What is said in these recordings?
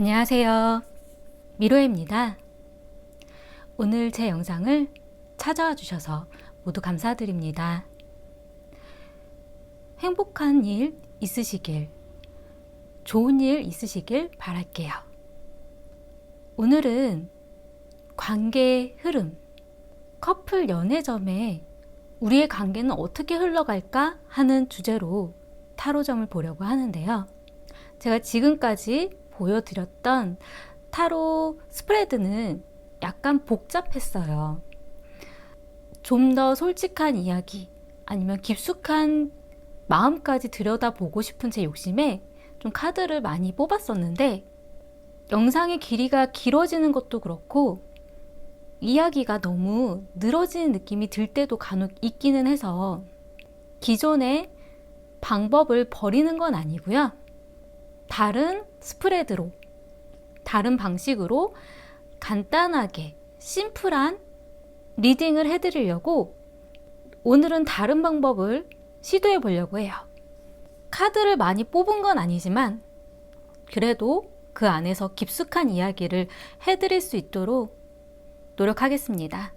안녕하세요. 미로입니다. 오늘 제 영상을 찾아와 주셔서 모두 감사드립니다. 행복한 일 있으시길, 좋은 일 있으시길 바랄게요. 오늘은 관계의 흐름, 커플 연애점에 우리의 관계는 어떻게 흘러갈까 하는 주제로 타로점을 보려고 하는데요. 제가 지금까지 보여드렸던 타로 스프레드는 약간 복잡했어요. 좀 더 솔직한 이야기 아니면 깊숙한 마음까지 들여다보고 싶은 제 욕심에 좀 카드를 많이 뽑았었는데 영상의 길이가 길어지는 것도 그렇고 이야기가 너무 늘어지는 느낌이 들 때도 간혹 있기는 해서 기존의 방법을 버리는 건 아니고요. 다른 스프레드로, 다른 방식으로 간단하게 심플한 리딩을 해드리려고 오늘은 다른 방법을 시도해 보려고 해요. 카드를 많이 뽑은 건 아니지만 그래도 그 안에서 깊숙한 이야기를 해드릴 수 있도록 노력하겠습니다.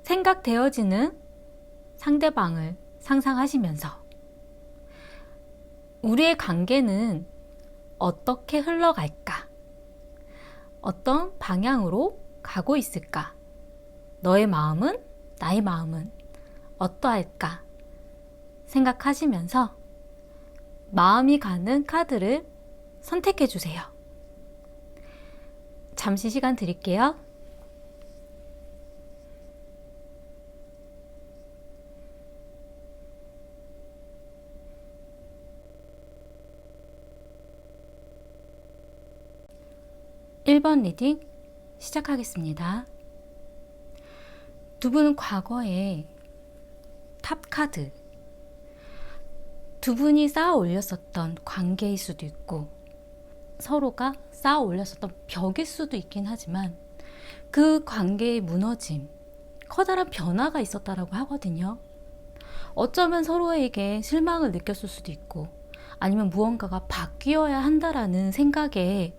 생각되어지는 상대방을 상상하시면서 우리의 관계는 어떻게 흘러갈까? 어떤 방향으로 가고 있을까? 너의 마음은, 나의 마음은 어떠할까? 생각하시면서 마음이 가는 카드를 선택해 주세요. 잠시 시간 드릴게요. (1번) 리딩 시작하겠습니다. 두 분은 과거에 탑 카드, 두 분이 쌓아 올렸었던 관계일 수도 있고 서로가 쌓아 올렸었던 벽일 수도 있긴 하지만 그 관계의 무너짐, 커다란 변화가 있었다라고 하거든요. 어쩌면 서로에게 실망을 느꼈을 수도 있고 아니면 무언가가 바뀌어야 한다라는 생각에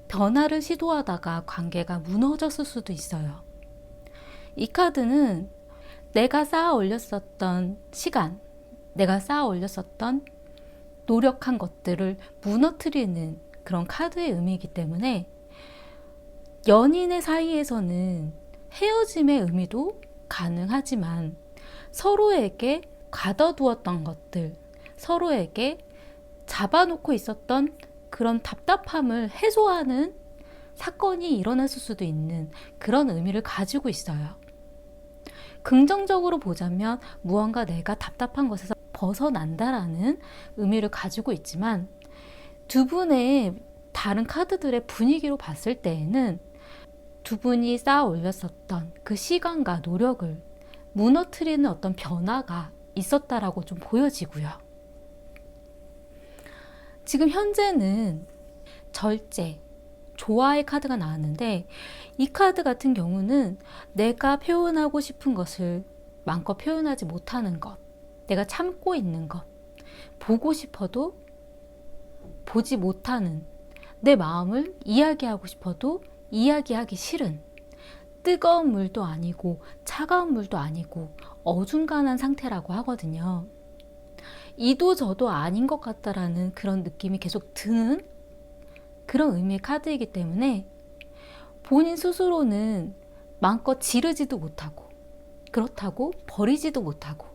변화를 시도하다가 관계가 무너졌을 수도 있어요. 이 카드는 내가 쌓아 올렸었던 시간, 내가 쌓아 올렸었던 노력한 것들을 무너뜨리는 그런 카드의 의미이기 때문에 연인의 사이에서는 헤어짐의 의미도 가능하지만 서로에게 가둬두었던 것들, 서로에게 잡아놓고 있었던 그런 답답함을 해소하는 사건이 일어났을 수도 있는 그런 의미를 가지고 있어요. 긍정적으로 보자면 무언가 내가 답답한 것에서 벗어난다라는 의미를 가지고 있지만 두 분의 다른 카드들의 분위기로 봤을 때에는 두 분이 쌓아 올렸었던 그 시간과 노력을 무너뜨리는 어떤 변화가 있었다라고 좀 보여지고요. 지금 현재는 절제, 조화의 카드가 나왔는데 이 카드 같은 경우는 내가 표현하고 싶은 것을 마음껏 표현하지 못하는 것, 내가 참고 있는 것, 보고 싶어도 보지 못하는, 내 마음을 이야기하고 싶어도 이야기하기 싫은, 뜨거운 물도 아니고 차가운 물도 아니고 어중간한 상태라고 하거든요. 이도 저도 아닌 것 같다라는 그런 느낌이 계속 드는 그런 의미의 카드이기 때문에 본인 스스로는 마음껏 지르지도 못하고 그렇다고 버리지도 못하고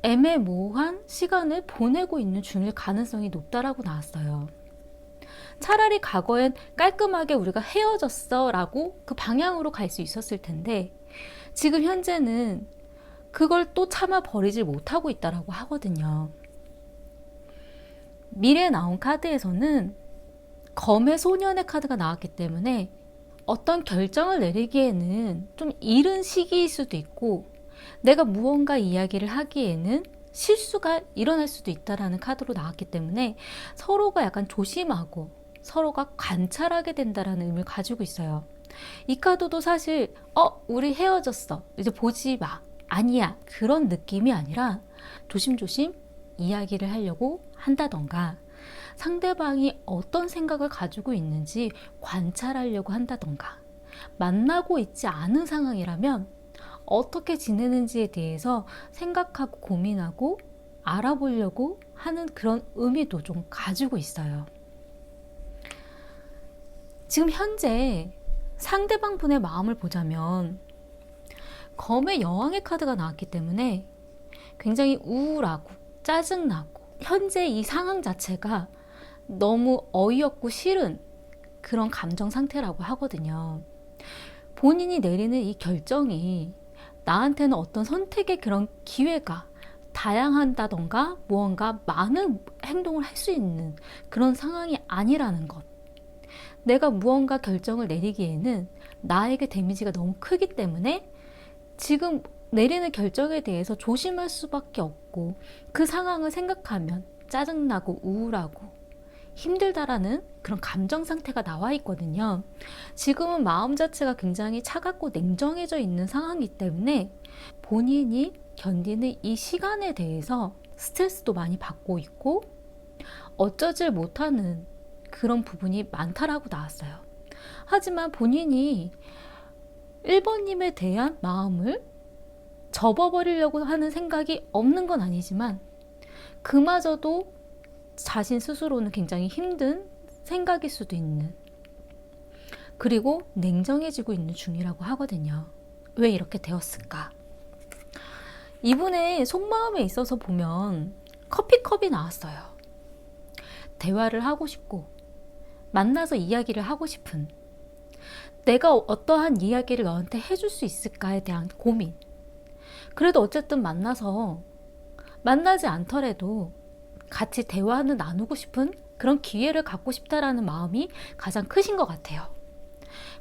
애매모호한 시간을 보내고 있는 중일 가능성이 높다라고 나왔어요. 차라리 과거엔 깔끔하게 우리가 헤어졌어 라고 그 방향으로 갈 수 있었을 텐데 지금 현재는 그걸 또 참아 버리지 못하고 있다라고 하거든요. 미래에 나온 카드에서는 검의 소년의 카드가 나왔기 때문에 어떤 결정을 내리기에는 좀 이른 시기일 수도 있고 내가 무언가 이야기를 하기에는 실수가 일어날 수도 있다라는 카드로 나왔기 때문에 서로가 약간 조심하고 서로가 관찰하게 된다라는 의미를 가지고 있어요. 이 카드도 사실 우리 헤어졌어 이제 보지 마 아니야 그런 느낌이 아니라 조심조심 이야기를 하려고 한다던가 상대방이 어떤 생각을 가지고 있는지 관찰하려고 한다던가, 만나고 있지 않은 상황이라면 어떻게 지내는지에 대해서 생각하고 고민하고 알아보려고 하는 그런 의미도 좀 가지고 있어요. 지금 현재 상대방 분의 마음을 보자면 검의 여왕의 카드가 나왔기 때문에 굉장히 우울하고 짜증나고 현재 이 상황 자체가 너무 어이없고 싫은 그런 감정 상태라고 하거든요. 본인이 내리는 이 결정이 나한테는 어떤 선택의 그런 기회가 다양하다던가 무언가 많은 행동을 할 수 있는 그런 상황이 아니라는 것. 내가 무언가 결정을 내리기에는 나에게 데미지가 너무 크기 때문에 지금 내리는 결정에 대해서 조심할 수밖에 없고, 그 상황을 생각하면 짜증나고 우울하고 힘들다라는 그런 감정 상태가 나와 있거든요. 지금은 마음 자체가 굉장히 차갑고 냉정해져 있는 상황이기 때문에 본인이 견디는 이 시간에 대해서 스트레스도 많이 받고 있고 어쩌질 못하는 그런 부분이 많다라고 나왔어요. 하지만 본인이 1번님에 대한 마음을 접어버리려고 하는 생각이 없는 건 아니지만 그마저도 자신 스스로는 굉장히 힘든 생각일 수도 있는, 그리고 냉정해지고 있는 중이라고 하거든요. 왜 이렇게 되었을까? 이분의 속마음에 있어서 보면 커피컵이 나왔어요. 대화를 하고 싶고 만나서 이야기를 하고 싶은, 내가 어떠한 이야기를 너한테 해줄 수 있을까에 대한 고민. 그래도 어쨌든 만나지 않더라도 같이 대화는 나누고 싶은 그런 기회를 갖고 싶다라는 마음이 가장 크신 것 같아요.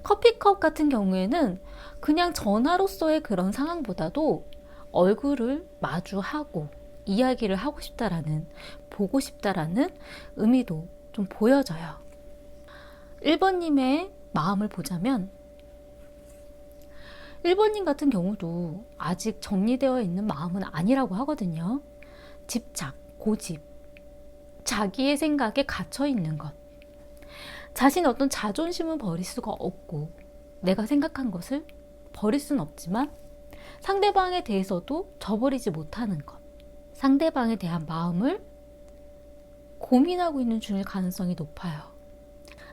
커피컵 같은 경우에는 그냥 전화로서의 그런 상황보다도 얼굴을 마주하고 이야기를 하고 싶다라는, 보고 싶다라는 의미도 좀 보여져요. 1번님의 마음을 보자면 1번님 같은 경우도 아직 정리되어 있는 마음은 아니라고 하거든요. 집착, 고집, 자기의 생각에 갇혀 있는 것, 자신의 어떤 자존심은 버릴 수가 없고 내가 생각한 것을 버릴 수는 없지만 상대방에 대해서도 저버리지 못하는 것, 상대방에 대한 마음을 고민하고 있는 중일 가능성이 높아요.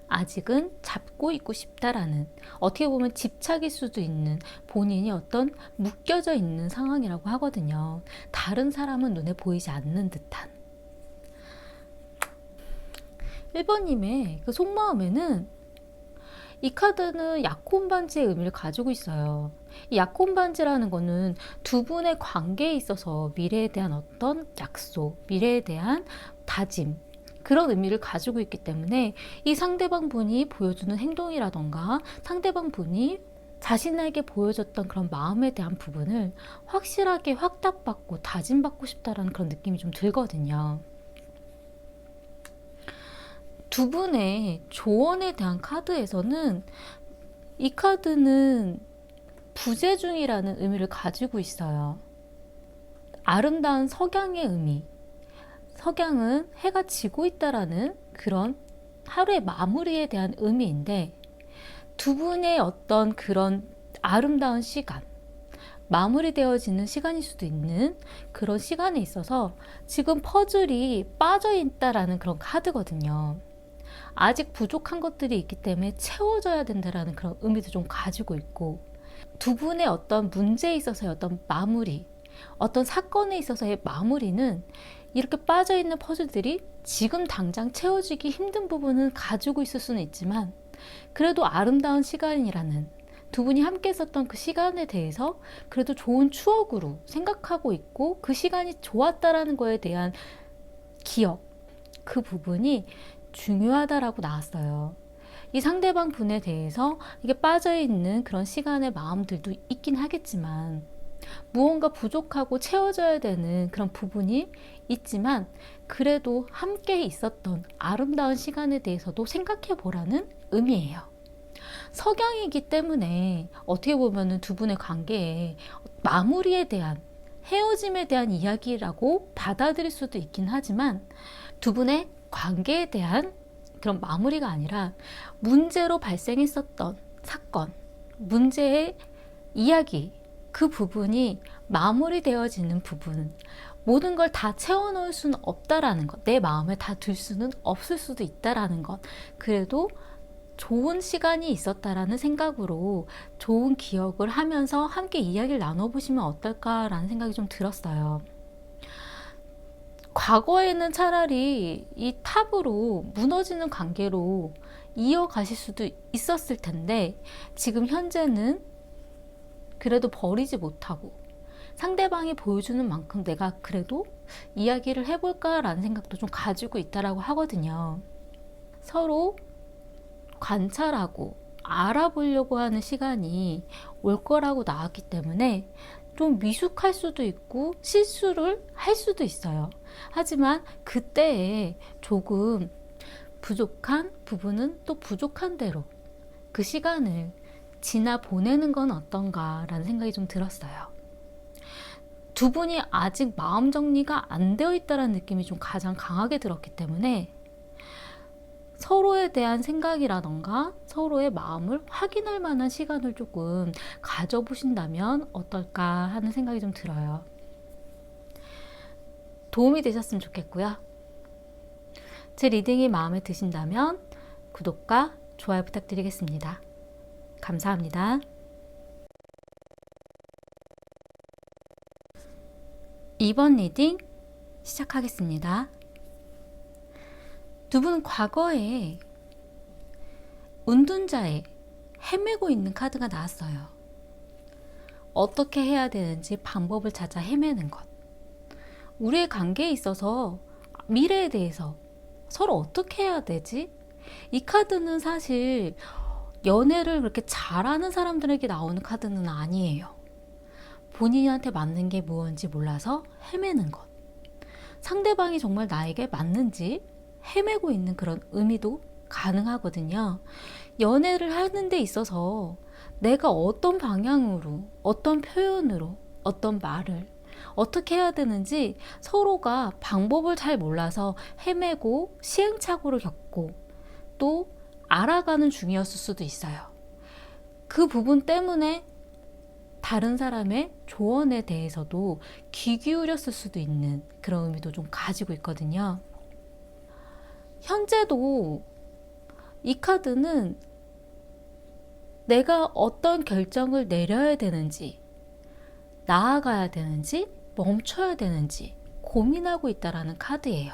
아직은 잡고 있고 싶다라는, 어떻게 보면 집착일 수도 있는, 본인이 어떤 묶여져 있는 상황이라고 하거든요. 다른 사람은 눈에 보이지 않는 듯한. 1번님의 그 속마음에는 이 카드는 약혼 반지의 의미를 가지고 있어요. 이 약혼 반지라는 거는 두 분의 관계에 있어서 미래에 대한 어떤 약속, 미래에 대한 다짐, 그런 의미를 가지고 있기 때문에 이 상대방 분이 보여주는 행동이라던가 상대방 분이 자신에게 보여줬던 그런 마음에 대한 부분을 확실하게 확답받고 다짐받고 싶다라는 그런 느낌이 좀 들거든요. 두 분의 조언에 대한 카드에서는 이 카드는 부재중이라는 의미를 가지고 있어요. 아름다운 석양의 의미, 석양은 해가 지고 있다라는 그런 하루의 마무리에 대한 의미인데, 두 분의 어떤 그런 아름다운 시간, 마무리되어지는 시간일 수도 있는 그런 시간에 있어서 지금 퍼즐이 빠져 있다라는 그런 카드거든요. 아직 부족한 것들이 있기 때문에 채워져야 된다라는 그런 의미도 좀 가지고 있고, 두 분의 어떤 문제에 있어서의 어떤 마무리, 어떤 사건에 있어서의 마무리는 이렇게 빠져있는 퍼즐들이 지금 당장 채워지기 힘든 부분은 가지고 있을 수는 있지만 그래도 아름다운 시간이라는, 두 분이 함께 있었던 그 시간에 대해서 그래도 좋은 추억으로 생각하고 있고 그 시간이 좋았다라는 거에 대한 기억, 그 부분이 중요하다라고 나왔어요. 이 상대방 분에 대해서 이게 빠져있는 그런 시간의 마음들도 있긴 하겠지만 무언가 부족하고 채워져야 되는 그런 부분이 있지만 그래도 함께 있었던 아름다운 시간에 대해서도 생각해 보라는 의미예요. 석양이기 때문에 어떻게 보면 두 분의 관계에 마무리에 대한, 헤어짐에 대한 이야기라고 받아들일 수도 있긴 하지만 두 분의 관계에 대한 그런 마무리가 아니라 문제로 발생했었던 사건, 문제의 이야기, 그 부분이 마무리되어지는 부분, 모든 걸 다 채워넣을 수는 없다라는 것, 내 마음에 다 둘 수는 없을 수도 있다라는 것, 그래도 좋은 시간이 있었다라는 생각으로 좋은 기억을 하면서 함께 이야기를 나눠보시면 어떨까라는 생각이 좀 들었어요. 과거에는 차라리 이 탑으로 무너지는 관계로 이어가실 수도 있었을 텐데, 지금 현재는 그래도 버리지 못하고 상대방이 보여주는 만큼 내가 그래도 이야기를 해볼까라는 생각도 좀 가지고 있다라고 하거든요. 서로 관찰하고 알아보려고 하는 시간이 올 거라고 나왔기 때문에 좀 미숙할 수도 있고 실수를 할 수도 있어요. 하지만 그때에 조금 부족한 부분은 또 부족한 대로 그 시간을 지나 보내는 건 어떤가라는 생각이 좀 들었어요. 두 분이 아직 마음 정리가 안 되어 있다는 느낌이 좀 가장 강하게 들었기 때문에 서로에 대한 생각이라던가 서로의 마음을 확인할 만한 시간을 조금 가져보신다면 어떨까 하는 생각이 좀 들어요. 도움이 되셨으면 좋겠고요. 제 리딩이 마음에 드신다면 구독과 좋아요 부탁드리겠습니다. 감사합니다. 이번 리딩 시작하겠습니다. 두 분은 과거에 운둔자에 헤매고 있는 카드가 나왔어요. 어떻게 해야 되는지 방법을 찾아 헤매는 것. 우리의 관계에 있어서 미래에 대해서 서로 어떻게 해야 되지? 이 카드는 사실 연애를 그렇게 잘하는 사람들에게 나오는 카드는 아니에요. 본인한테 맞는 게 무엇인지 몰라서 헤매는 것. 상대방이 정말 나에게 맞는지 헤매고 있는 그런 의미도 가능하거든요. 연애를 하는 데 있어서 내가 어떤 방향으로, 어떤 표현으로, 어떤 말을 어떻게 해야 되는지 서로가 방법을 잘 몰라서 헤매고 시행착오를 겪고 또 알아가는 중이었을 수도 있어요. 그 부분 때문에 다른 사람의 조언에 대해서도 귀 기울였을 수도 있는 그런 의미도 좀 가지고 있거든요. 현재도 이 카드는 내가 어떤 결정을 내려야 되는지, 나아가야 되는지, 멈춰야 되는지 고민하고 있다라는 카드예요.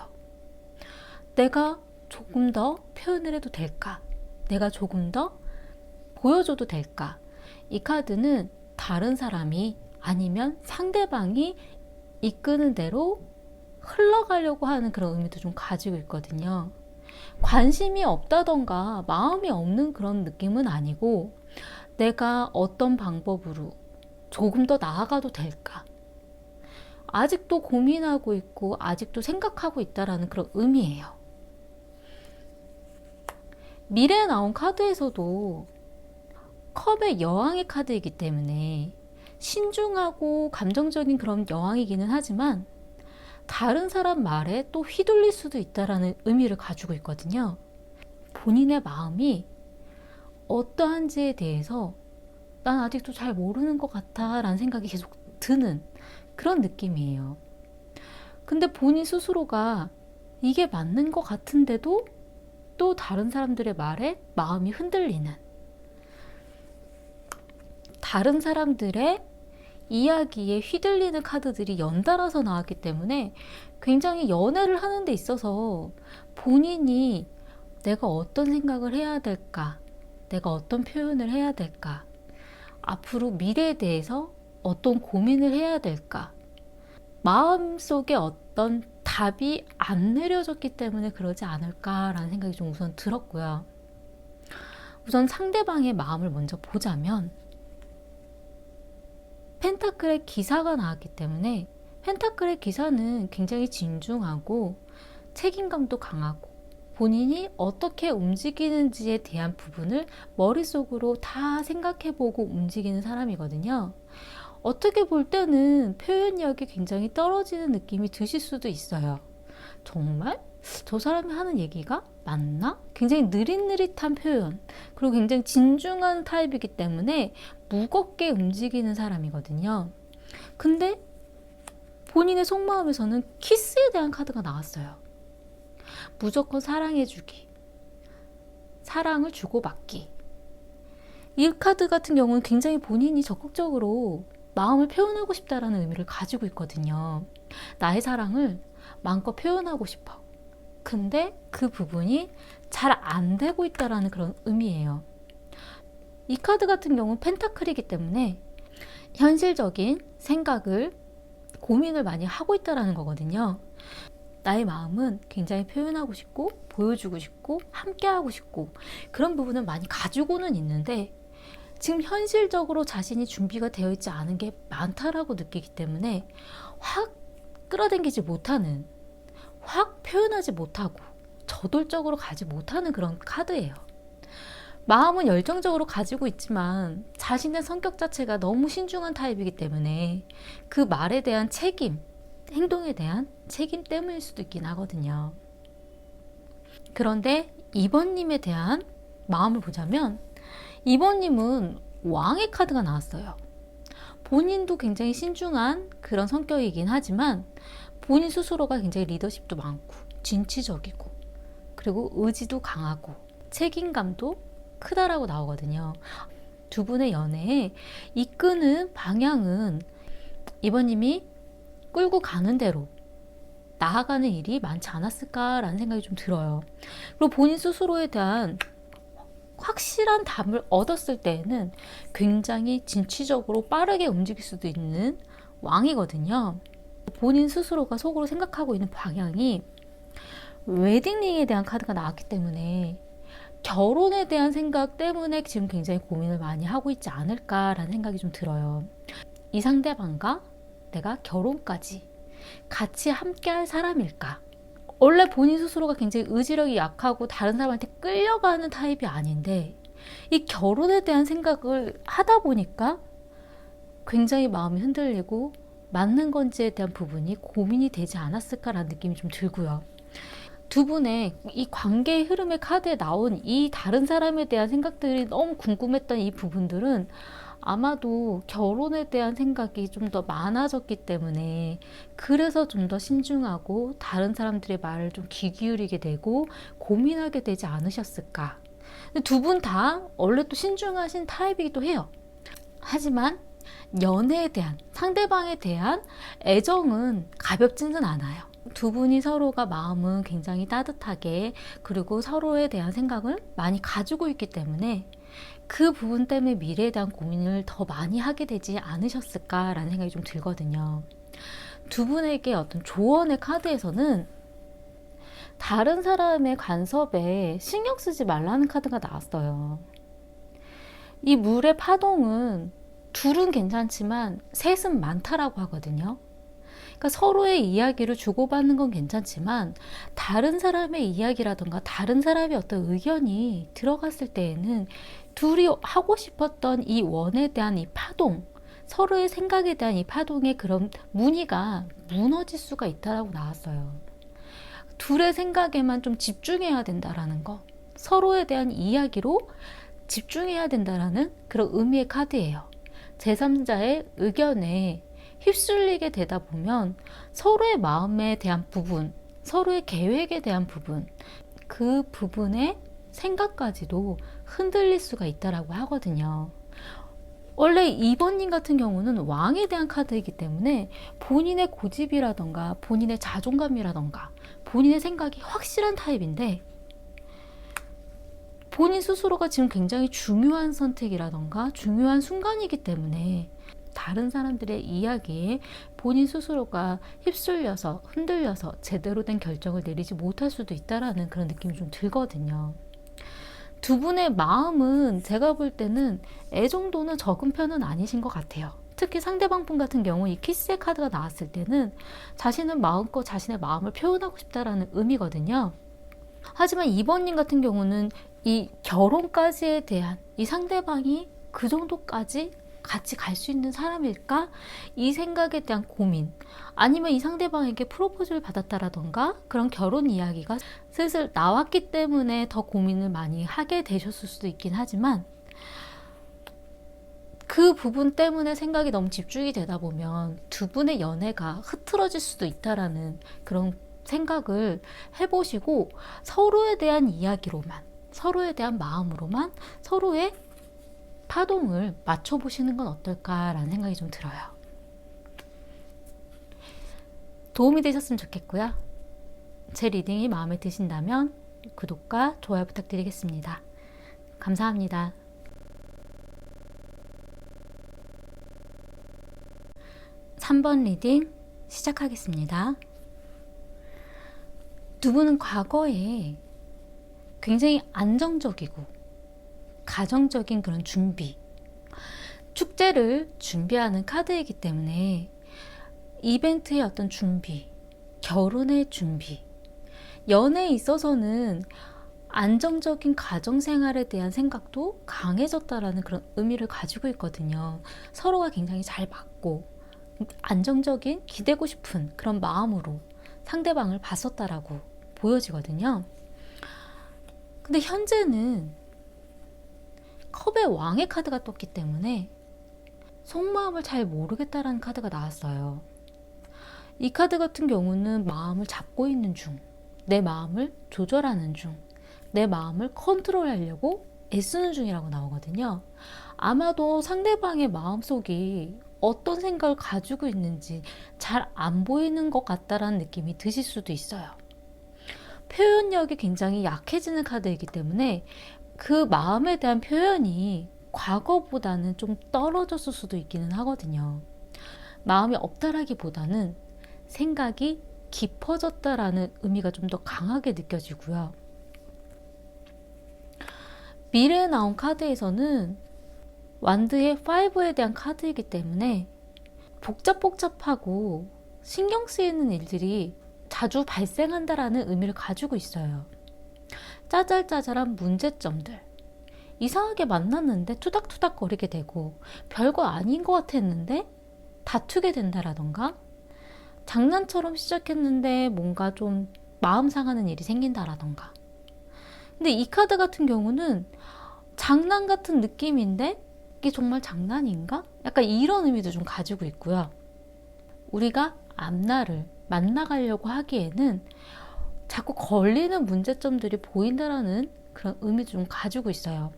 내가 조금 더 표현을 해도 될까? 내가 조금 더 보여줘도 될까? 이 카드는 다른 사람이 아니면 상대방이 이끄는 대로 흘러가려고 하는 그런 의미도 좀 가지고 있거든요. 관심이 없다던가 마음이 없는 그런 느낌은 아니고 내가 어떤 방법으로 조금 더 나아가도 될까? 아직도 고민하고 있고 아직도 생각하고 있다라는 그런 의미예요. 미래에 나온 카드에서도 컵의 여왕의 카드이기 때문에 신중하고 감정적인 그런 여왕이기는 하지만 다른 사람 말에 또 휘둘릴 수도 있다라는 의미를 가지고 있거든요. 본인의 마음이 어떠한지에 대해서 난 아직도 잘 모르는 것 같아 라는 생각이 계속 드는 그런 느낌이에요. 근데 본인 스스로가 이게 맞는 것 같은데도 또 다른 사람들의 말에 마음이 흔들리는, 다른 사람들의 이야기에 휘둘리는 카드들이 연달아서 나왔기 때문에 굉장히 연애를 하는 데 있어서 본인이 내가 어떤 생각을 해야 될까, 내가 어떤 표현을 해야 될까, 앞으로 미래에 대해서 어떤 고민을 해야 될까, 마음속에 어떤 답이 안 내려졌기 때문에 그러지 않을까라는 생각이 좀 우선 들었고요. 우선 상대방의 마음을 먼저 보자면 펜타클의 기사가 나왔기 때문에 펜타클의 기사는 굉장히 진중하고 책임감도 강하고 본인이 어떻게 움직이는지에 대한 부분을 머릿속으로 다 생각해보고 움직이는 사람이거든요. 어떻게 볼 때는 표현력이 굉장히 떨어지는 느낌이 드실 수도 있어요. 정말? 저 사람이 하는 얘기가 맞나? 굉장히 느릿느릿한 표현, 그리고 굉장히 진중한 타입이기 때문에 무겁게 움직이는 사람이거든요. 근데 본인의 속마음에서는 키스에 대한 카드가 나왔어요. 무조건 사랑해주기, 사랑을 주고받기. 이 카드 같은 경우는 굉장히 본인이 적극적으로 마음을 표현하고 싶다라는 의미를 가지고 있거든요. 나의 사랑을 마음껏 표현하고 싶어. 근데 그 부분이 잘 안 되고 있다라는 그런 의미예요. 이 카드 같은 경우는 펜타클이기 때문에 현실적인 생각을, 고민을 많이 하고 있다라는 거거든요. 나의 마음은 굉장히 표현하고 싶고 보여주고 싶고 함께하고 싶고 그런 부분을 많이 가지고는 있는데 지금 현실적으로 자신이 준비가 되어 있지 않은 게 많다라고 느끼기 때문에 확 끌어당기지 못하는, 확 표현하지 못하고 저돌적으로 가지 못하는 그런 카드예요. 마음은 열정적으로 가지고 있지만 자신의 성격 자체가 너무 신중한 타입이기 때문에 그 말에 대한 책임, 행동에 대한 책임 때문일 수도 있긴 하거든요. 그런데 2번님에 대한 마음을 보자면 2번님은 왕의 카드가 나왔어요. 본인도 굉장히 신중한 그런 성격이긴 하지만 본인 스스로가 굉장히 리더십도 많고 진취적이고 그리고 의지도 강하고 책임감도 크다라고 나오거든요. 두 분의 연애에 이끄는 방향은 2번님이 끌고 가는 대로 나아가는 일이 많지 않았을까라는 생각이 좀 들어요. 그리고 본인 스스로에 대한 확실한 답을 얻었을 때에는 굉장히 진취적으로 빠르게 움직일 수도 있는 왕이거든요. 본인 스스로가 속으로 생각하고 있는 방향이 웨딩링에 대한 카드가 나왔기 때문에 결혼에 대한 생각 때문에 지금 굉장히 고민을 많이 하고 있지 않을까라는 생각이 좀 들어요. 이 상대방과 내가 결혼까지 같이 함께 할 사람일까? 원래 본인 스스로가 굉장히 의지력이 약하고 다른 사람한테 끌려가는 타입이 아닌데 이 결혼에 대한 생각을 하다 보니까 굉장히 마음이 흔들리고 맞는 건지에 대한 부분이 고민이 되지 않았을까라는 느낌이 좀 들고요. 두 분의 이 관계의 흐름의 카드에 나온 이 다른 사람에 대한 생각들이 너무 궁금했던 이 부분들은 아마도 결혼에 대한 생각이 좀 더 많아졌기 때문에 그래서 좀 더 신중하고 다른 사람들의 말을 좀 귀 기울이게 되고 고민하게 되지 않으셨을까. 두 분 다 원래 또 신중하신 타입이기도 해요. 하지만 연애에 대한, 상대방에 대한 애정은 가볍지는 않아요. 두 분이 서로가 마음은 굉장히 따뜻하게 그리고 서로에 대한 생각을 많이 가지고 있기 때문에 그 부분 때문에 미래에 대한 고민을 더 많이 하게 되지 않으셨을까라는 생각이 좀 들거든요. 두 분에게 어떤 조언의 카드에서는 다른 사람의 간섭에 신경 쓰지 말라는 카드가 나왔어요. 이 물의 파동은 둘은 괜찮지만 셋은 많다라고 하거든요. 그러니까 서로의 이야기를 주고받는 건 괜찮지만 다른 사람의 이야기라든가 다른 사람의 어떤 의견이 들어갔을 때에는 둘이 하고 싶었던 이 원에 대한 이 파동, 서로의 생각에 대한 이 파동의 그런 무늬가 무너질 수가 있다라고 나왔어요. 둘의 생각에만 좀 집중해야 된다라는 거, 서로에 대한 이야기로 집중해야 된다라는 그런 의미의 카드예요. 제3자의 의견에 휩쓸리게 되다 보면 서로의 마음에 대한 부분, 서로의 계획에 대한 부분, 그 부분의 생각까지도 흔들릴 수가 있다라고 하거든요. 원래 2번님 같은 경우는 왕에 대한 카드이기 때문에 본인의 고집이라던가 본인의 자존감이라던가 본인의 생각이 확실한 타입인데 본인 스스로가 지금 굉장히 중요한 선택이라던가 중요한 순간이기 때문에 다른 사람들의 이야기에 본인 스스로가 휩쓸려서 흔들려서 제대로 된 결정을 내리지 못할 수도 있다라는 그런 느낌이 좀 들거든요. 두 분의 마음은 제가 볼 때는 애정도는 적은 편은 아니신 것 같아요. 특히 상대방 분 같은 경우 이 키스의 카드가 나왔을 때는 자신은 마음껏 자신의 마음을 표현하고 싶다라는 의미거든요. 하지만 2번님 같은 경우는 이 결혼까지에 대한 이 상대방이 그 정도까지 같이 갈 수 있는 사람일까? 이 생각에 대한 고민, 아니면 이 상대방에게 프로포즈를 받았다라던가 그런 결혼 이야기가 슬슬 나왔기 때문에 더 고민을 많이 하게 되셨을 수도 있긴 하지만, 그 부분 때문에 생각이 너무 집중이 되다 보면 두 분의 연애가 흐트러질 수도 있다라는 그런 생각을 해보시고, 서로에 대한 이야기로만, 서로에 대한 마음으로만 서로의 파동을 맞춰보시는 건 어떨까라는 생각이 좀 들어요. 도움이 되셨으면 좋겠고요. 제 리딩이 마음에 드신다면 구독과 좋아요 부탁드리겠습니다. 감사합니다. (3번) 리딩 시작하겠습니다. 두 분은 과거에 굉장히 안정적이고 가정적인 그런 준비, 축제를 준비하는 카드이기 때문에 이벤트의 어떤 준비, 결혼의 준비, 연애에 있어서는 안정적인 가정생활에 대한 생각도 강해졌다라는 그런 의미를 가지고 있거든요. 서로가 굉장히 잘 맞고 안정적인, 기대고 싶은 그런 마음으로 상대방을 봤었다라고 보여지거든요. 근데 현재는 컵의 왕의 카드가 떴기 때문에 속마음을 잘 모르겠다라는 카드가 나왔어요. 이 카드 같은 경우는 마음을 잡고 있는 중, 내 마음을 조절하는 중, 내 마음을 컨트롤하려고 애쓰는 중이라고 나오거든요. 아마도 상대방의 마음속이 어떤 생각을 가지고 있는지 잘 안 보이는 것 같다라는 느낌이 드실 수도 있어요. 표현력이 굉장히 약해지는 카드이기 때문에 그 마음에 대한 표현이 과거보다는 좀 떨어졌을 수도 있기는 하거든요. 마음이 없다라기보다는 생각이 깊어졌다라는 의미가 좀 더 강하게 느껴지고요. 미래에 나온 카드에서는 완드의 5에 대한 카드이기 때문에 복잡하고 신경 쓰이는 일들이 자주 발생한다라는 의미를 가지고 있어요. 짜잘짜잘한 문제점들, 이상하게 만났는데 투닥투닥 거리게 되고 별거 아닌 것 같았는데 다투게 된다라던가, 장난처럼 시작했는데 뭔가 좀 마음 상하는 일이 생긴다라던가. 근데 이 카드 같은 경우는 장난 같은 느낌인데 이게 정말 장난인가? 약간 이런 의미도 좀 가지고 있고요. 우리가 앞날을 만나가려고 하기에는 자꾸 걸리는 문제점들이 보인다라는 그런 의미도 좀 가지고 있어요.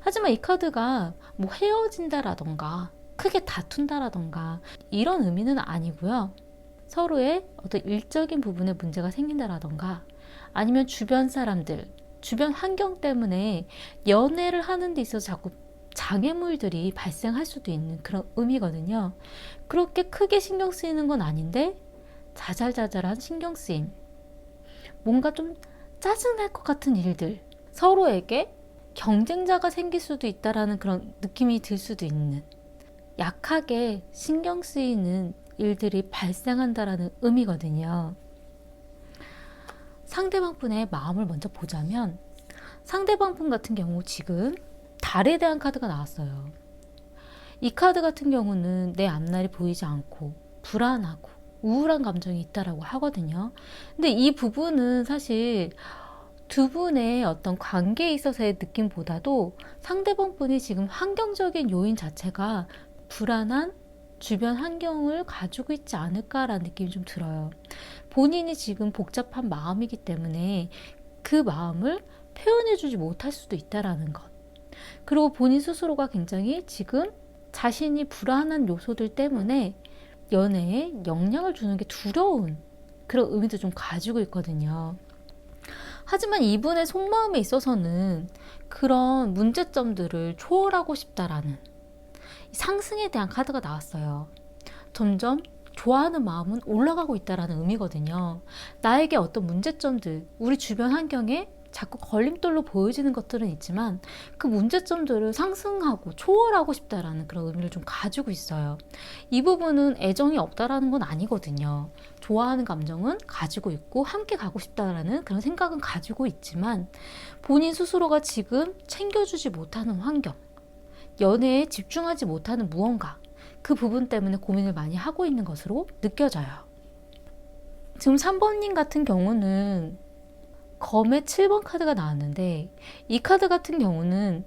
하지만 이 카드가 뭐 헤어진다라던가 크게 다툰다라던가 이런 의미는 아니고요. 서로의 어떤 일적인 부분에 문제가 생긴다라던가, 아니면 주변 사람들, 주변 환경 때문에 연애를 하는 데 있어서 자꾸 장애물들이 발생할 수도 있는 그런 의미거든요. 그렇게 크게 신경 쓰이는 건 아닌데 자잘자잘한 신경 쓰임, 뭔가 좀 짜증날 것 같은 일들, 서로에게 경쟁자가 생길 수도 있다라는 그런 느낌이 들 수도 있는, 약하게 신경 쓰이는 일들이 발생한다라는 의미거든요. 상대방 분의 마음을 먼저 보자면, 상대방 분 같은 경우 지금 달에 대한 카드가 나왔어요. 이 카드 같은 경우는 내 앞날이 보이지 않고 불안하고 우울한 감정이 있다라고 하거든요. 근데 이 부분은 사실 두 분의 어떤 관계에 있어서의 느낌보다도 상대방 분이 지금 환경적인 요인 자체가 불안한 주변 환경을 가지고 있지 않을까라는 느낌이 좀 들어요. 본인이 지금 복잡한 마음이기 때문에 그 마음을 표현해주지 못할 수도 있다라는 것. 그리고 본인 스스로가 굉장히 지금 자신이 불안한 요소들 때문에 연애에 영향을 주는 게 두려운 그런 의미도 좀 가지고 있거든요. 하지만 이분의 속마음에 있어서는 그런 문제점들을 초월하고 싶다라는 상승에 대한 카드가 나왔어요. 점점 좋아하는 마음은 올라가고 있다라는 의미거든요. 나에게 어떤 문제점들, 우리 주변 환경에 자꾸 걸림돌로 보여지는 것들은 있지만 그 문제점들을 상승하고 초월하고 싶다라는 그런 의미를 좀 가지고 있어요. 이 부분은 애정이 없다라는 건 아니거든요. 좋아하는 감정은 가지고 있고 함께 가고 싶다라는 그런 생각은 가지고 있지만 본인 스스로가 지금 챙겨주지 못하는 환경, 연애에 집중하지 못하는 무언가, 그 부분 때문에 고민을 많이 하고 있는 것으로 느껴져요. 지금 3번님 같은 경우는 검의 7번 카드가 나왔는데, 이 카드 같은 경우는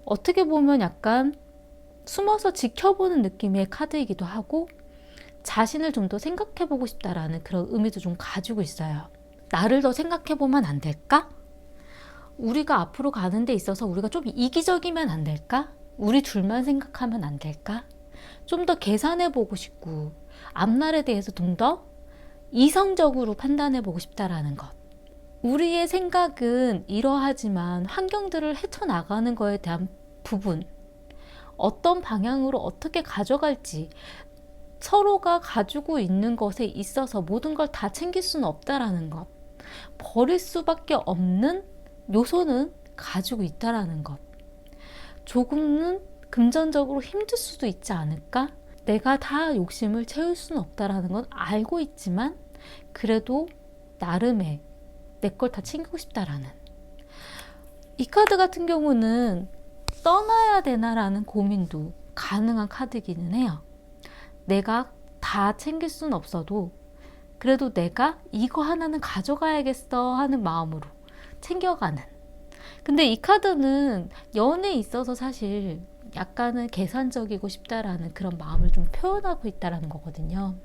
어떻게 보면 약간 숨어서 지켜보는 느낌의 카드이기도 하고, 자신을 좀 더 생각해보고 싶다라는 그런 의미도 좀 가지고 있어요. 나를 더 생각해보면 안 될까? 우리가 앞으로 가는 데 있어서 우리가 좀 이기적이면 안 될까? 우리 둘만 생각하면 안 될까? 좀 더 계산해보고 싶고, 앞날에 대해서 좀 더 이성적으로 판단해보고 싶다라는 것. 우리의 생각은 이러하지만 환경들을 헤쳐나가는 거에 대한 부분, 어떤 방향으로 어떻게 가져갈지, 서로가 가지고 있는 것에 있어서 모든 걸 다 챙길 수는 없다라는 것, 버릴 수밖에 없는 요소는 가지고 있다라는 것, 조금은 금전적으로 힘들 수도 있지 않을까? 내가 다 욕심을 채울 수는 없다라는 건 알고 있지만, 그래도 나름의 내 걸 다 챙기고 싶다라는, 이 카드 같은 경우는 떠나야 되나라는 고민도 가능한 카드기는 해요. 내가 다 챙길 수는 없어도 그래도 내가 이거 하나는 가져가야겠어 하는 마음으로 챙겨가는. 근데 이 카드는 연애에 있어서 사실 약간은 계산적이고 싶다라는 그런 마음을 좀 표현하고 있다라는 거거든요.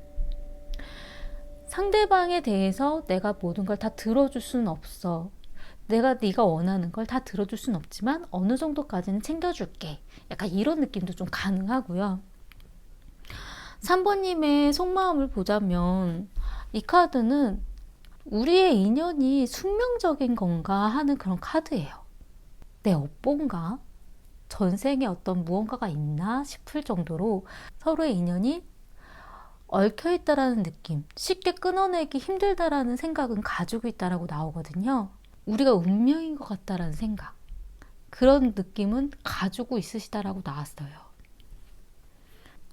상대방에 대해서 내가 모든 걸 다 들어줄 수는 없어. 네가 원하는 걸 다 들어줄 수는 없지만 어느 정도까지는 챙겨줄게. 약간 이런 느낌도 좀 가능하고요. 3번님의 속마음을 보자면 이 카드는 우리의 인연이 숙명적인 건가 하는 그런 카드예요. 내 업보인가? 전생에 어떤 무언가가 있나 싶을 정도로 서로의 인연이 얽혀있다라는 느낌, 쉽게 끊어내기 힘들다라는 생각은 가지고 있다라고 나오거든요. 우리가 운명인 것 같다라는 생각, 그런 느낌은 가지고 있으시다라고 나왔어요.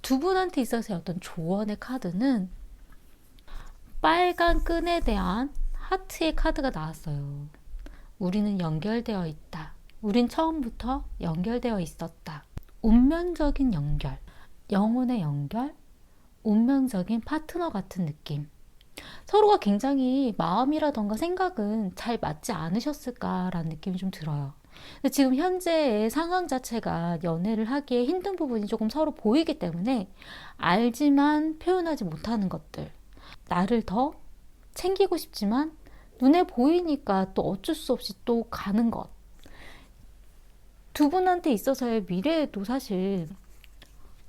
두 분한테 있어서의 어떤 조언의 카드는 빨간 끈에 대한 하트의 카드가 나왔어요. 우리는 연결되어 있다. 우린 처음부터 연결되어 있었다. 운명적인 연결, 영혼의 연결, 운명적인 파트너 같은 느낌. 서로가 굉장히 마음이라던가 생각은 잘 맞지 않으셨을까라는 느낌이 좀 들어요. 근데 지금 현재의 상황 자체가 연애를 하기에 힘든 부분이 조금 서로 보이기 때문에 알지만 표현하지 못하는 것들, 나를 더 챙기고 싶지만 눈에 보이니까 또 어쩔 수 없이 또 가는 것, 두 분한테 있어서의 미래에도 사실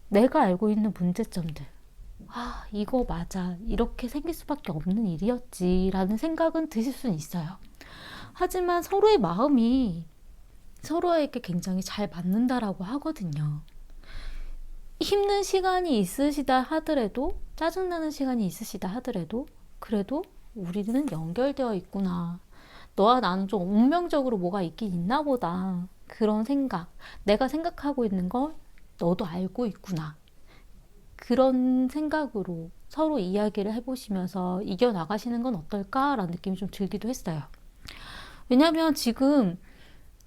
내가 알고 있는 문제점들, 이거 맞아, 이렇게 생길 수밖에 없는 일이었지 라는 생각은 드실 수는 있어요. 하지만 서로의 마음이 서로에게 굉장히 잘 맞는다라고 하거든요. 힘든 시간이 있으시다 하더라도, 짜증나는 시간이 있으시다 하더라도, 그래도 우리는 연결되어 있구나, 너와 나는 좀 운명적으로 뭐가 있긴 있나 보다, 그런 생각, 내가 생각하고 있는 걸 너도 알고 있구나, 그런 생각으로 서로 이야기를 해보시면서 이겨나가시는 건 어떨까라는 느낌이 좀 들기도 했어요. 왜냐하면 지금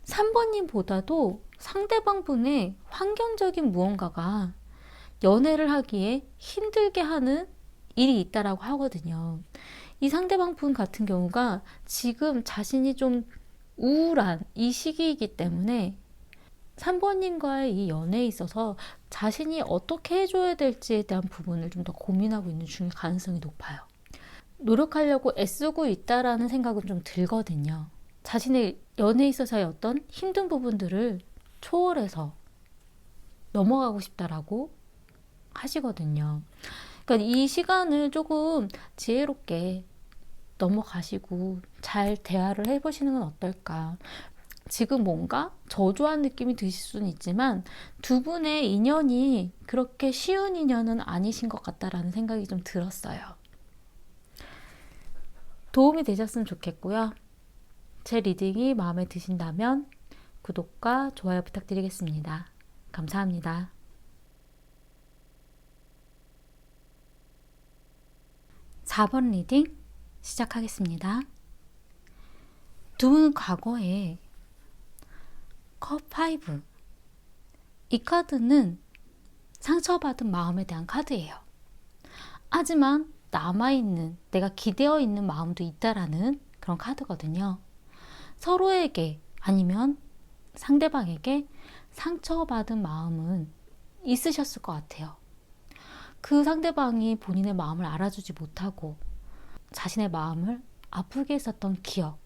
3번님보다도 상대방 분의 환경적인 무언가가 연애를 하기에 힘들게 하는 일이 있다라고 하거든요. 이 상대방 분 같은 경우가 지금 자신이 좀 우울한 이 시기이기 때문에 3번님과의 이 연애에 있어서 자신이 어떻게 해줘야 될지에 대한 부분을 좀 더 고민하고 있는 중일 가능성이 높아요. 노력하려고 애쓰고 있다라는 생각은 좀 들거든요. 자신의 연애에 있어서의 어떤 힘든 부분들을 초월해서 넘어가고 싶다라고 하시거든요. 그러니까 이 시간을 조금 지혜롭게 넘어가시고 잘 대화를 해보시는 건 어떨까. 지금 뭔가 저조한 느낌이 드실 수는 있지만 두 분의 인연이 그렇게 쉬운 인연은 아니신 것 같다라는 생각이 좀 들었어요. 도움이 되셨으면 좋겠고요. 제 리딩이 마음에 드신다면 구독과 좋아요 부탁드리겠습니다. 감사합니다. 4번 리딩 시작하겠습니다. 두 분은 과거에 컵 5, 이 카드는 상처받은 마음에 대한 카드예요. 하지만 남아있는, 내가 기대어 있는 마음도 있다라는 그런 카드거든요. 서로에게 아니면 상대방에게 상처받은 마음은 있으셨을 것 같아요. 그 상대방이 본인의 마음을 알아주지 못하고 자신의 마음을 아프게 했었던 기억.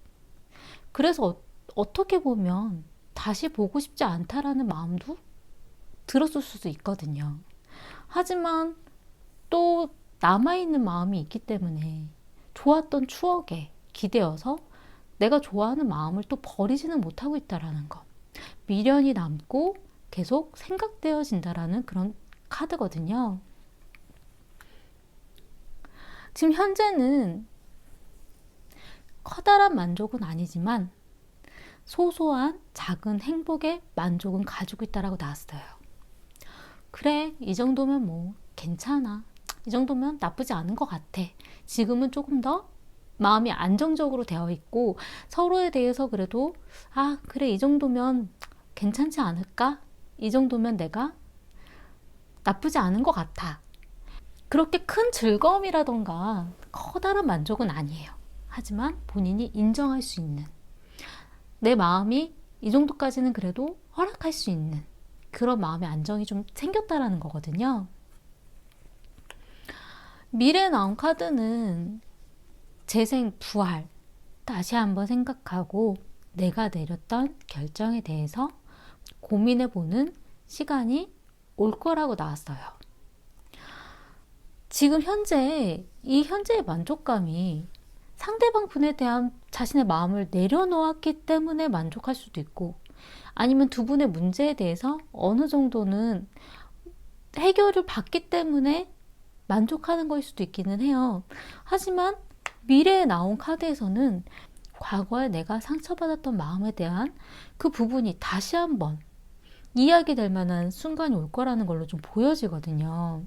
그래서 어떻게 보면 다시 보고 싶지 않다라는 마음도 들었을 수도 있거든요. 하지만 또 남아있는 마음이 있기 때문에 좋았던 추억에 기대어서 내가 좋아하는 마음을 또 버리지는 못하고 있다라는 것. 미련이 남고 계속 생각되어진다라는 그런 카드거든요. 지금 현재는 커다란 만족은 아니지만 소소한 작은 행복의 만족은 가지고 있다라고 나왔어요. 그래, 이 정도면 뭐 괜찮아. 이 정도면 나쁘지 않은 것 같아. 지금은 조금 더 마음이 안정적으로 되어 있고 서로에 대해서 그래도 그래, 이 정도면 괜찮지 않을까? 이 정도면 내가 나쁘지 않은 것 같아. 그렇게 큰 즐거움이라던가 커다란 만족은 아니에요. 하지만 본인이 인정할 수 있는, 내 마음이 이 정도까지는 그래도 허락할 수 있는 그런 마음의 안정이 좀 생겼다라는 거거든요. 미래에 나온 카드는 재생, 부활, 다시 한번 생각하고 내가 내렸던 결정에 대해서 고민해보는 시간이 올 거라고 나왔어요. 지금 현재 이 현재의 만족감이 상대방 분에 대한 자신의 마음을 내려놓았기 때문에 만족할 수도 있고, 아니면 두 분의 문제에 대해서 어느 정도는 해결을 받기 때문에 만족하는 것일 수도 있기는 해요. 하지만 미래에 나온 카드에서는 과거에 내가 상처받았던 마음에 대한 그 부분이 다시 한번 이야기될 만한 순간이 올 거라는 걸로 좀 보여지거든요.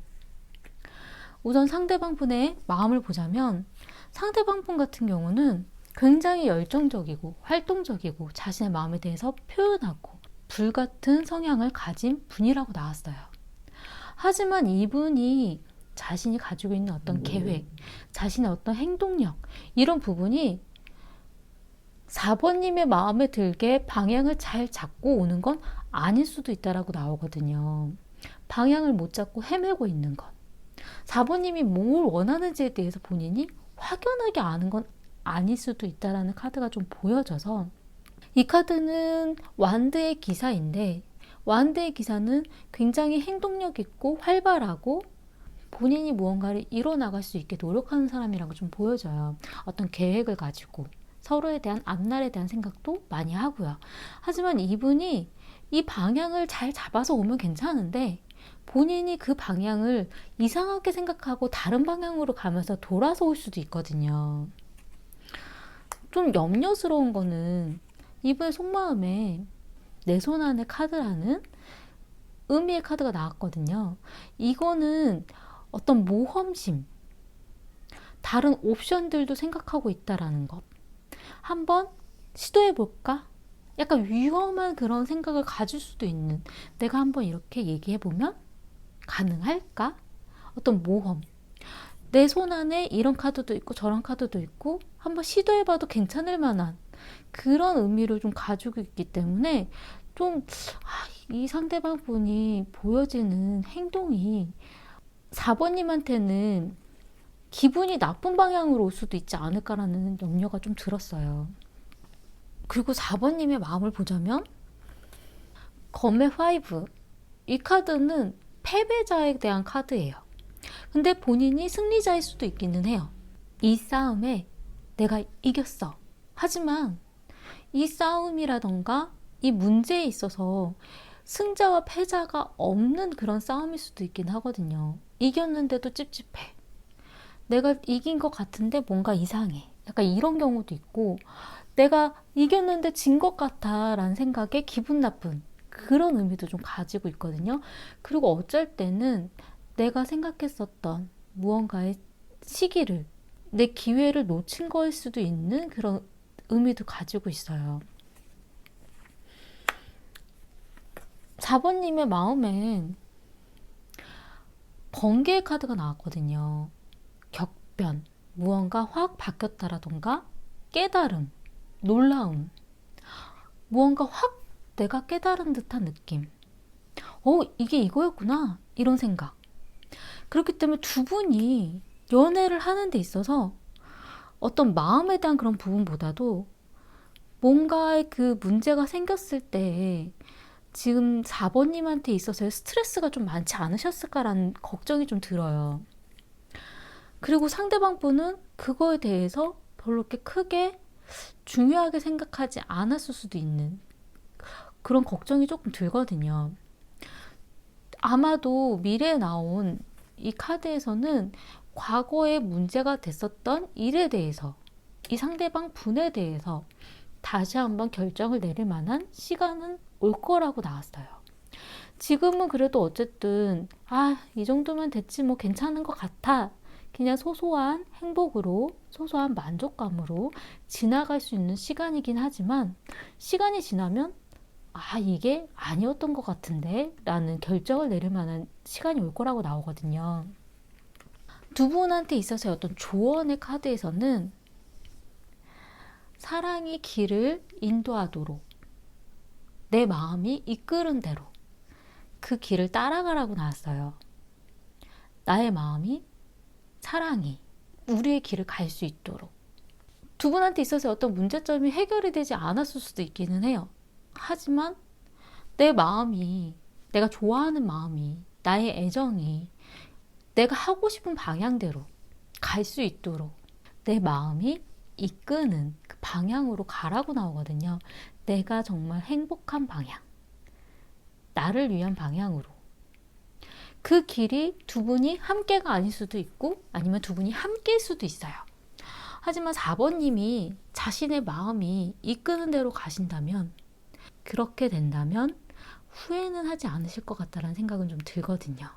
우선 상대방 분의 마음을 보자면 상대방 분 같은 경우는 굉장히 열정적이고 활동적이고 자신의 마음에 대해서 표현하고 불같은 성향을 가진 분이라고 나왔어요. 하지만 이분이 자신이 가지고 있는 어떤 계획, 자신의 어떤 행동력, 이런 부분이 4번님의 마음에 들게 방향을 잘 잡고 오는 건 아닐 수도 있다라고 나오거든요. 방향을 못 잡고 헤매고 있는 것. 4번님이 뭘 원하는지에 대해서 본인이 확연하게 아는 건 아닐 수도 있다라는 카드가 좀 보여져서, 이 카드는 완드의 기사인데 완드의 기사는 굉장히 행동력 있고 활발하고 본인이 무언가를 이뤄나갈 수 있게 노력하는 사람이라고 좀 보여져요. 어떤 계획을 가지고 서로에 대한 앞날에 대한 생각도 많이 하고요. 하지만 이분이 이 방향을 잘 잡아서 오면 괜찮은데 본인이 그 방향을 이상하게 생각하고 다른 방향으로 가면서 돌아서 올 수도 있거든요. 좀 염려스러운 거는 이분의 속마음에 내 손 안에 카드라는 의미의 카드가 나왔거든요. 이거는 어떤 모험심, 다른 옵션들도 생각하고 있다라는 것. 한번 시도해볼까? 약간 위험한 그런 생각을 가질 수도 있는, 내가 한번 이렇게 얘기해보면 가능할까? 어떤 모험. 내 손 안에 이런 카드도 있고 저런 카드도 있고 한번 시도해봐도 괜찮을 만한 그런 의미를 좀 가지고 있기 때문에 좀 이 상대방 분이 보여지는 행동이 4번님한테는 기분이 나쁜 방향으로 올 수도 있지 않을까라는 염려가 좀 들었어요. 그리고 4번님의 마음을 보자면 검의 5, 이 카드는 패배자에 대한 카드예요. 근데 본인이 승리자일 수도 있기는 해요. 이 싸움에 내가 이겼어. 하지만 이 싸움이라던가 이 문제에 있어서 승자와 패자가 없는 그런 싸움일 수도 있긴 하거든요. 이겼는데도 찝찝해. 내가 이긴 것 같은데 뭔가 이상해. 약간 이런 경우도 있고, 내가 이겼는데 진 것 같아 라는 생각에 기분 나쁜 그런 의미도 좀 가지고 있거든요. 그리고 어쩔 때는 내가 생각했었던 무언가의 시기를, 내 기회를 놓친 거일 수도 있는 그런 의미도 가지고 있어요. 4번님의 마음엔 번개의 카드가 나왔거든요. 격변, 무언가 확 바뀌었다라던가 깨달음, 놀라움, 무언가 확 내가 깨달은 듯한 느낌. 이게 이거였구나, 이런 생각. 그렇기 때문에 두 분이 연애를 하는 데 있어서 어떤 마음에 대한 그런 부분보다도 뭔가의 그 문제가 생겼을 때 지금 4번님한테 있어서의 스트레스가 좀 많지 않으셨을까라는 걱정이 좀 들어요. 그리고 상대방 분은 그거에 대해서 별로 이렇게 크게 중요하게 생각하지 않았을 수도 있는 그런 걱정이 조금 들거든요. 아마도 미래에 나온 이 카드에서는 과거에 문제가 됐었던 일에 대해서, 이 상대방 분에 대해서 다시 한번 결정을 내릴 만한 시간은 올 거라고 나왔어요. 지금은 그래도 어쨌든 이 정도면 됐지 뭐 괜찮은 것 같아. 그냥 소소한 행복으로, 소소한 만족감으로 지나갈 수 있는 시간이긴 하지만 시간이 지나면 이게 아니었던 것 같은데 라는 결정을 내릴 만한 시간이 올 거라고 나오거든요. 두 분한테 있어서의 어떤 조언의 카드에서는 사랑이 길을 인도하도록 내 마음이 이끄는 대로 그 길을 따라가라고 나왔어요. 나의 마음이, 사랑이 우리의 길을 갈 수 있도록. 두 분한테 있어서 어떤 문제점이 해결이 되지 않았을 수도 있기는 해요. 하지만 내 마음이, 내가 좋아하는 마음이, 나의 애정이 내가 하고 싶은 방향대로 갈 수 있도록 내 마음이 이끄는 그 방향으로 가라고 나오거든요. 내가 정말 행복한 방향, 나를 위한 방향으로. 그 길이 두 분이 함께가 아닐 수도 있고 아니면 두 분이 함께일 수도 있어요. 하지만 4번님이 자신의 마음이 이끄는 대로 가신다면, 그렇게 된다면 후회는 하지 않으실 것 같다는 생각은 좀 들거든요.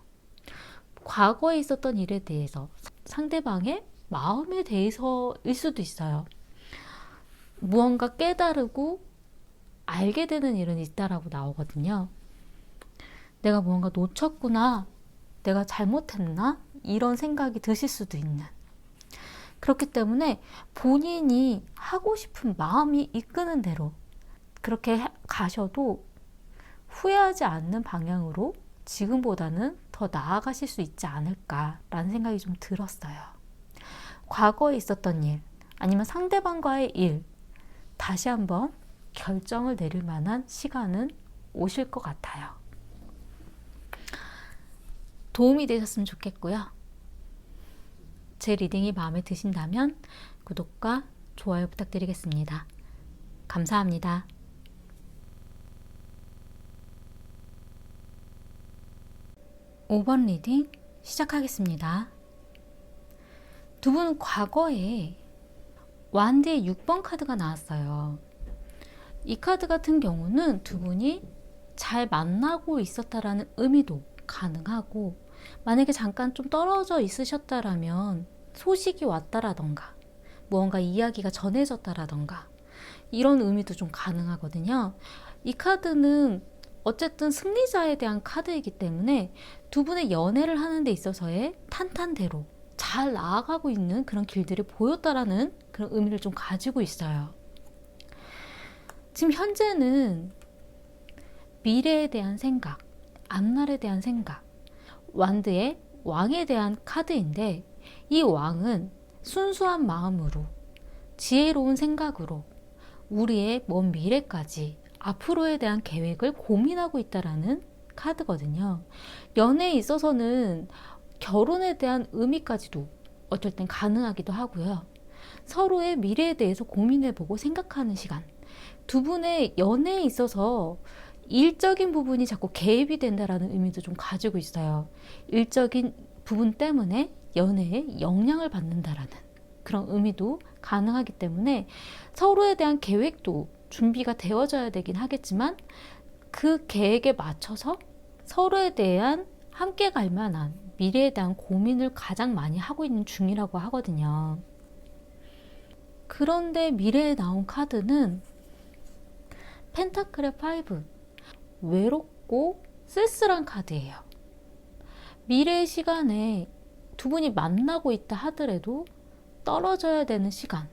과거에 있었던 일에 대해서, 상대방의 마음에 대해서일 수도 있어요. 무언가 깨달고 알게 되는 일은 있다라고 나오거든요. 내가 무언가 놓쳤구나, 내가 잘못했나, 이런 생각이 드실 수도 있는. 그렇기 때문에 본인이 하고 싶은 마음이 이끄는 대로 그렇게 가셔도 후회하지 않는 방향으로 지금보다는 더 나아가실 수 있지 않을까라는 생각이 좀 들었어요. 과거에 있었던 일, 아니면 상대방과의 일, 다시 한번 결정을 내릴 만한 시간은 오실 것 같아요. 도움이 되셨으면 좋겠고요. 제 리딩이 마음에 드신다면 구독과 좋아요 부탁드리겠습니다. 감사합니다. 5번 리딩 시작하겠습니다. 두 분 과거에 완드의 6번 카드가 나왔어요. 이 카드 같은 경우는 두 분이 잘 만나고 있었다라는 의미도 가능하고, 만약에 잠깐 좀 떨어져 있으셨다라면 소식이 왔다라던가 무언가 이야기가 전해졌다라던가 이런 의미도 좀 가능하거든요. 이 카드는 어쨌든 승리자에 대한 카드이기 때문에 두 분의 연애를 하는 데 있어서의 탄탄대로 잘 나아가고 있는 그런 길들이 보였다라는 그런 의미를 좀 가지고 있어요. 지금 현재는 미래에 대한 생각, 앞날에 대한 생각, 완드의 왕에 대한 카드인데, 이 왕은 순수한 마음으로, 지혜로운 생각으로 우리의 먼 미래까지, 앞으로에 대한 계획을 고민하고 있다라는 카드거든요. 연애에 있어서는 결혼에 대한 의미까지도 어쩔 땐 가능하기도 하고요. 서로의 미래에 대해서 고민해보고 생각하는 시간. 두 분의 연애에 있어서 일적인 부분이 자꾸 개입이 된다라는 의미도 좀 가지고 있어요. 일적인 부분 때문에 연애에 영향을 받는다라는 그런 의미도 가능하기 때문에 서로에 대한 계획도 준비가 되어져야 되긴 하겠지만, 그 계획에 맞춰서 서로에 대한 함께 갈 만한 미래에 대한 고민을 가장 많이 하고 있는 중이라고 하거든요. 그런데 미래에 나온 카드는 펜타클의 5, 어렵고 쓸쓸한 카드예요. 미래의 시간에 두 분이 만나고 있다 하더라도 떨어져야 되는 시간,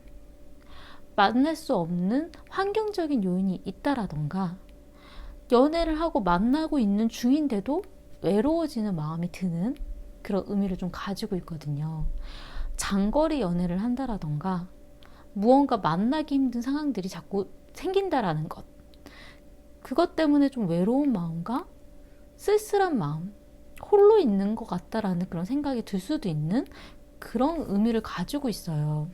만날 수 없는 환경적인 요인이 있다라던가, 연애를 하고 만나고 있는 중인데도 외로워지는 마음이 드는 그런 의미를 좀 가지고 있거든요. 장거리 연애를 한다라던가, 무언가 만나기 힘든 상황들이 자꾸 생긴다라는 것, 그것 때문에 좀 외로운 마음과 쓸쓸한 마음, 홀로 있는 것 같다라는 그런 생각이 들 수도 있는 그런 의미를 가지고 있어요.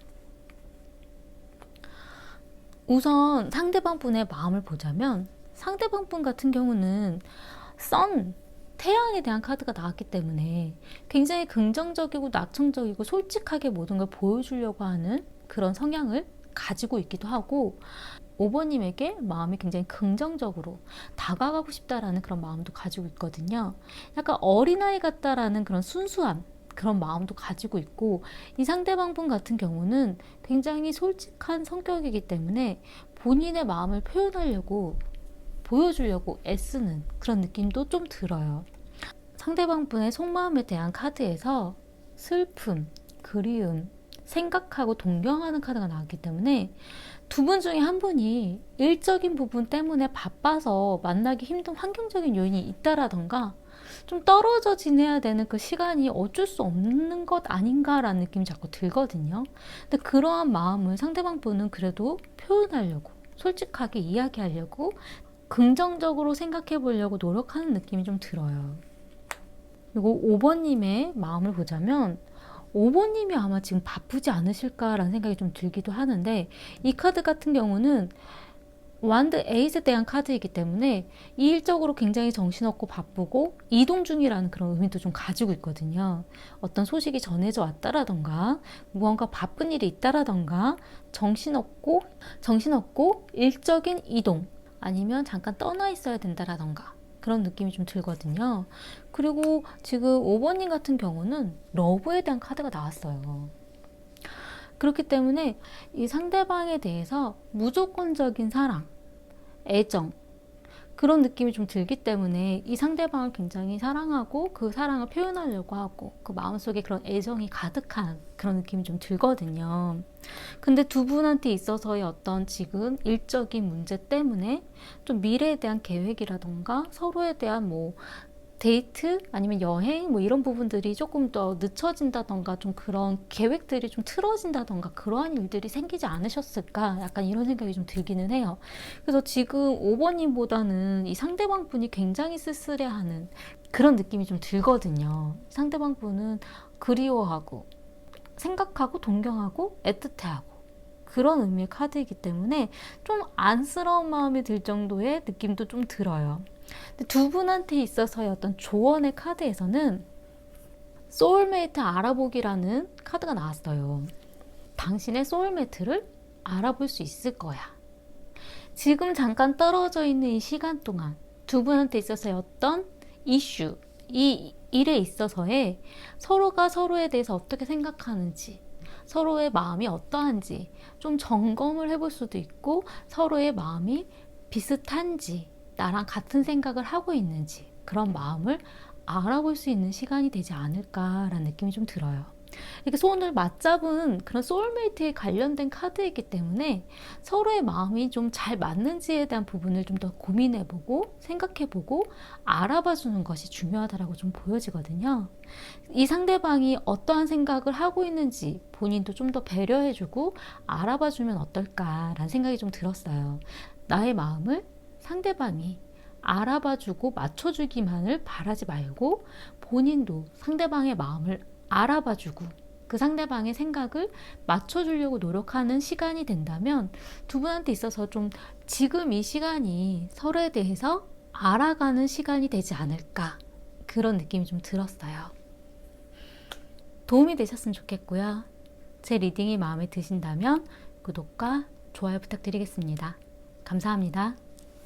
우선 상대방 분의 마음을 보자면, 상대방 분 같은 경우는 태양에 대한 카드가 나왔기 때문에 굉장히 긍정적이고 낙천적이고 솔직하게 모든 걸 보여주려고 하는 그런 성향을 가지고 있기도 하고, 5번님에게 마음이 굉장히 긍정적으로 다가가고 싶다라는 그런 마음도 가지고 있거든요. 약간 어린아이 같다라는 그런 순수한 그런 마음도 가지고 있고, 이 상대방 분 같은 경우는 굉장히 솔직한 성격이기 때문에 본인의 마음을 표현하려고, 보여주려고 애쓰는 그런 느낌도 좀 들어요. 상대방 분의 속마음에 대한 카드에서 슬픔, 그리움, 생각하고 동경하는 카드가 나왔기 때문에 두 분 중에 한 분이 일적인 부분 때문에 바빠서 만나기 힘든 환경적인 요인이 있다라던가, 좀 떨어져 지내야 되는 그 시간이 어쩔 수 없는 것 아닌가라는 느낌이 자꾸 들거든요. 근데 그러한 마음을 상대방 분은 그래도 표현하려고, 솔직하게 이야기하려고, 긍정적으로 생각해 보려고 노력하는 느낌이 좀 들어요. 그리고 5번님의 마음을 보자면, 5번님이 아마 지금 바쁘지 않으실까라는 생각이 좀 들기도 하는데, 이 카드 같은 경우는 완드 에이스에 대한 카드이기 때문에 일적으로 굉장히 정신없고 바쁘고 이동 중이라는 그런 의미도 좀 가지고 있거든요. 어떤 소식이 전해져 왔다라던가, 무언가 바쁜 일이 있다라던가, 정신없고 일적인 이동, 아니면 잠깐 떠나 있어야 된다라던가, 그런 느낌이 좀 들거든요. 그리고 지금 5번님 같은 경우는 러브에 대한 카드가 나왔어요. 그렇기 때문에 이 상대방에 대해서 무조건적인 사랑, 애정, 그런 느낌이 좀 들기 때문에 이 상대방을 굉장히 사랑하고 그 사랑을 표현하려고 하고, 그 마음속에 그런 애정이 가득한 그런 느낌이 좀 들거든요. 근데 두 분한테 있어서의 어떤 지금 일적인 문제 때문에 좀 미래에 대한 계획이라던가, 서로에 대한 데이트 아니면 여행 이런 부분들이 조금 더 늦춰진다던가, 좀 그런 계획들이 좀 틀어진다던가, 그러한 일들이 생기지 않으셨을까, 약간 이런 생각이 좀 들기는 해요. 그래서 지금 5번님보다는 이 상대방 분이 굉장히 쓸쓸해하는 그런 느낌이 좀 들거든요. 상대방 분은 그리워하고 생각하고 동경하고 애틋해하고 그런 의미의 카드이기 때문에 좀 안쓰러운 마음이 들 정도의 느낌도 좀 들어요. 두 분한테 있어서의 어떤 조언의 카드에서는 소울메이트 알아보기라는 카드가 나왔어요. 당신의 소울메이트를 알아볼 수 있을 거야. 지금 잠깐 떨어져 있는 이 시간 동안 두 분한테 있어서의 어떤 이슈, 이 일에 있어서의 서로가 서로에 대해서 어떻게 생각하는지, 서로의 마음이 어떠한지 좀 점검을 해볼 수도 있고, 서로의 마음이 비슷한지, 나랑 같은 생각을 하고 있는지, 그런 마음을 알아볼 수 있는 시간이 되지 않을까라는 느낌이 좀 들어요. 이렇게 손을 맞잡은 그런 소울메이트에 관련된 카드이기 때문에 서로의 마음이 좀 잘 맞는지에 대한 부분을 좀 더 고민해보고 생각해보고 알아봐주는 것이 중요하다고 좀 보여지거든요. 이 상대방이 어떠한 생각을 하고 있는지 본인도 좀 더 배려해주고 알아봐주면 어떨까라는 생각이 좀 들었어요. 나의 마음을 상대방이 알아봐주고 맞춰주기만을 바라지 말고, 본인도 상대방의 마음을 알아봐주고 그 상대방의 생각을 맞춰주려고 노력하는 시간이 된다면, 두 분한테 있어서 좀 지금 이 시간이 서로에 대해서 알아가는 시간이 되지 않을까, 그런 느낌이 좀 들었어요. 도움이 되셨으면 좋겠고요. 제 리딩이 마음에 드신다면 구독과 좋아요 부탁드리겠습니다. 감사합니다.